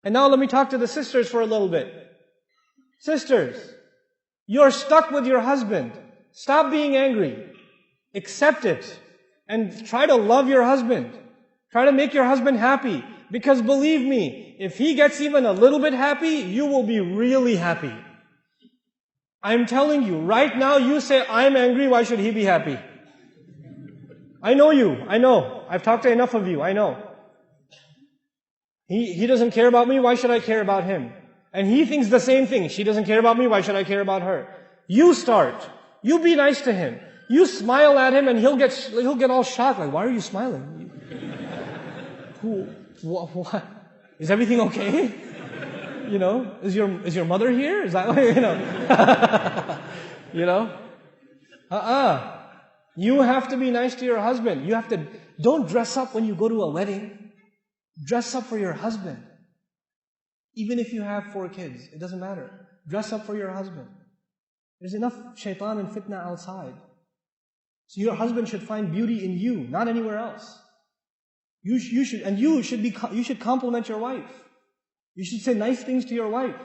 And now let me talk to the sisters for a little bit. Sisters, you're stuck with your husband. Stop being angry. Accept it. And try to love your husband. Try to make your husband happy. Because believe me, if he gets even a little bit happy, you will be really happy. I'm telling you, right now you say, I'm angry, why should he be happy? I know you, I know. I've talked to enough of you, I know. He doesn't care about me, why should I care about him? And he thinks the same thing. She doesn't care about me, why should I care about her? You start. You be nice to him. You smile at him and he'll get all shocked. Like, why are you smiling? What? Is everything okay? You know, is your mother here? Is that why, you know? You know? You have to be nice to your husband. Don't dress up when you go to a wedding. Dress up for your husband. Even if you have 4 kids, it doesn't matter. Dress up for your husband. There's enough shaitan and fitna outside. So your husband should find beauty in you, not anywhere else. You should compliment your wife. You should say nice things to your wife.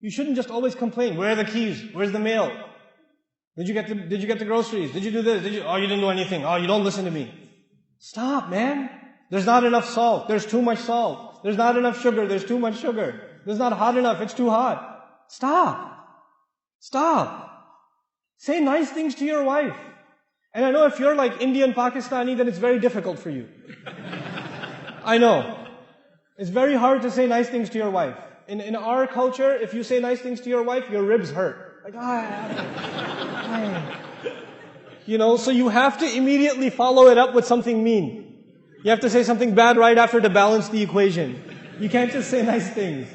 You shouldn't just always complain. Where are the keys? Where's the mail? Did you get the groceries? Did you do this? Oh, you didn't do anything. Oh, you don't listen to me. Stop, man. There's not enough salt. There's too much salt. There's not enough sugar. There's too much sugar. There's not hot enough. It's too hot. Stop. Say nice things to your wife. And I know if you're like Indian, Pakistani, then it's very difficult for you. I know. It's very hard to say nice things to your wife. In our culture, if you say nice things to your wife, your ribs hurt. Like, you know, so you have to immediately follow it up with something mean. You have to say something bad right after to balance the equation. You can't just say nice things.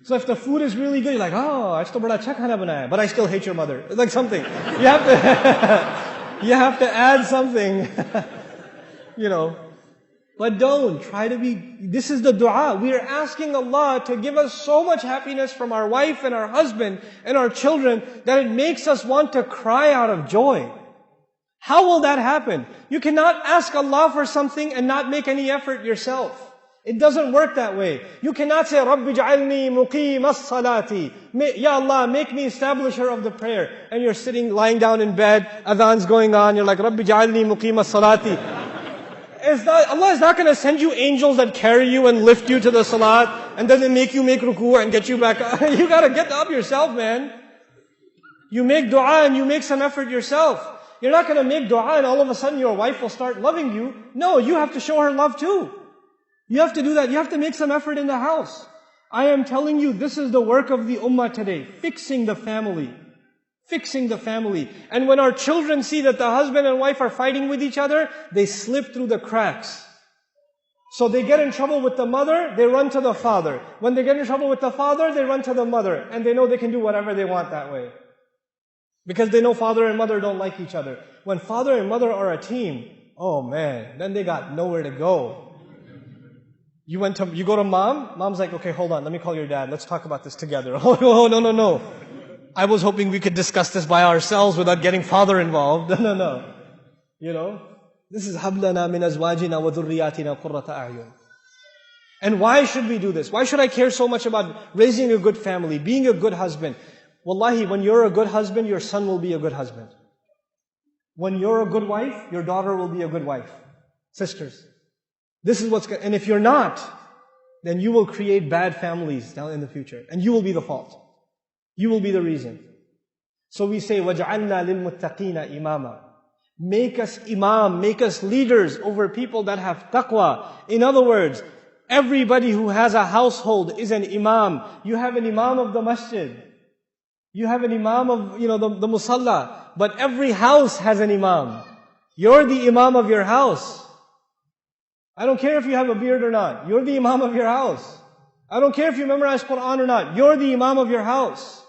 So if the food is really good, you're like, oh, aaj to bada acha khana banaya, but I still hate your mother. Like something. You have to, you have to add something. You know. But don't. This is the dua. We are asking Allah to give us so much happiness from our wife and our husband and our children that it makes us want to cry out of joy. How will that happen? You cannot ask Allah for something and not make any effort yourself. It doesn't work that way. You cannot say, Rabbi ja'alni muqim as-salati. Ya Allah, make me establisher of the prayer. And you're lying down in bed, adhan's going on, you're like, Rabbi ja'alni muqim as-salati. Allah is not going to send you angels that carry you and lift you to the salat, and then they make you make ruku and get you back up. You got to get up yourself, man. You make dua and you make some effort yourself. You're not going to make dua and all of a sudden your wife will start loving you. No, you have to show her love too. You have to do that. You have to make some effort in the house. I am telling you, this is the work of the ummah today. Fixing the family. Fixing the family. And when our children see that the husband and wife are fighting with each other, they slip through the cracks. So they get in trouble with the mother, they run to the father. When they get in trouble with the father, they run to the mother. And they know they can do whatever they want that way. Because they know father and mother don't like each other. When father and mother are a team, oh man, then they got nowhere to go. You go to mom, mom's like, okay, hold on, let me call your dad, let's talk about this together. Oh, no. I was hoping we could discuss this by ourselves without getting father involved. No. You know, this is hablana min azwajina wa dhurriyatina qurrata a'yun. And why should we do this? Why should I care so much about raising a good family, being a good husband? Wallahi, when you're a good husband, your son will be a good husband. When you're a good wife, your daughter will be a good wife. Sisters. This is and if you're not, then you will create bad families down in the future. And you will be the fault. You will be the reason. So we say, وَجَعَلْنَا لِلْمُتَّقِينَ إِمَامًا. Make us imam, make us leaders over people that have taqwa. In other words, everybody who has a household is an imam. You have an imam of the masjid. You have an imam of, the musalla. But every house has an imam. You're the imam of your house. I don't care if you have a beard or not. You're the imam of your house. I don't care if you memorize Quran or not. You're the imam of your house.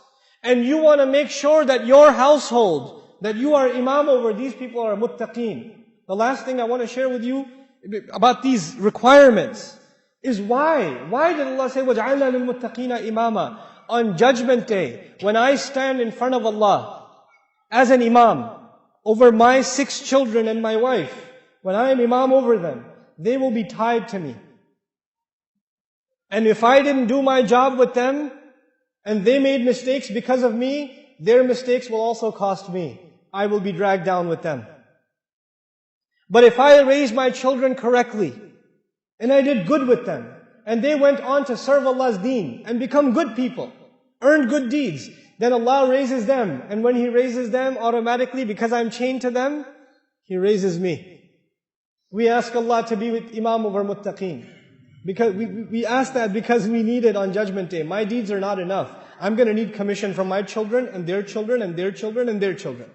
And you want to make sure that your household, that you are imam over, these people are muttaqeen. The last thing I want to share with you about these requirements is why. Why did Allah say, وَجَعَلْنَا لِلْمُتَّقِينَ إِمَامًا? On Judgment Day, when I stand in front of Allah as an imam over my 6 children and my wife, when I am imam over them, they will be tied to me. And if I didn't do my job with them, and they made mistakes because of me, their mistakes will also cost me. I will be dragged down with them. But if I raised my children correctly, and I did good with them, and they went on to serve Allah's deen, and become good people, earned good deeds, then Allah raises them. And when He raises them, automatically, because I'm chained to them, He raises me. We ask Allah to be with Imam of our muttaqeen. Because we ask that because we need it on Judgment Day. My deeds are not enough. I'm going to need commission from my children, and their children, and their children, and their children.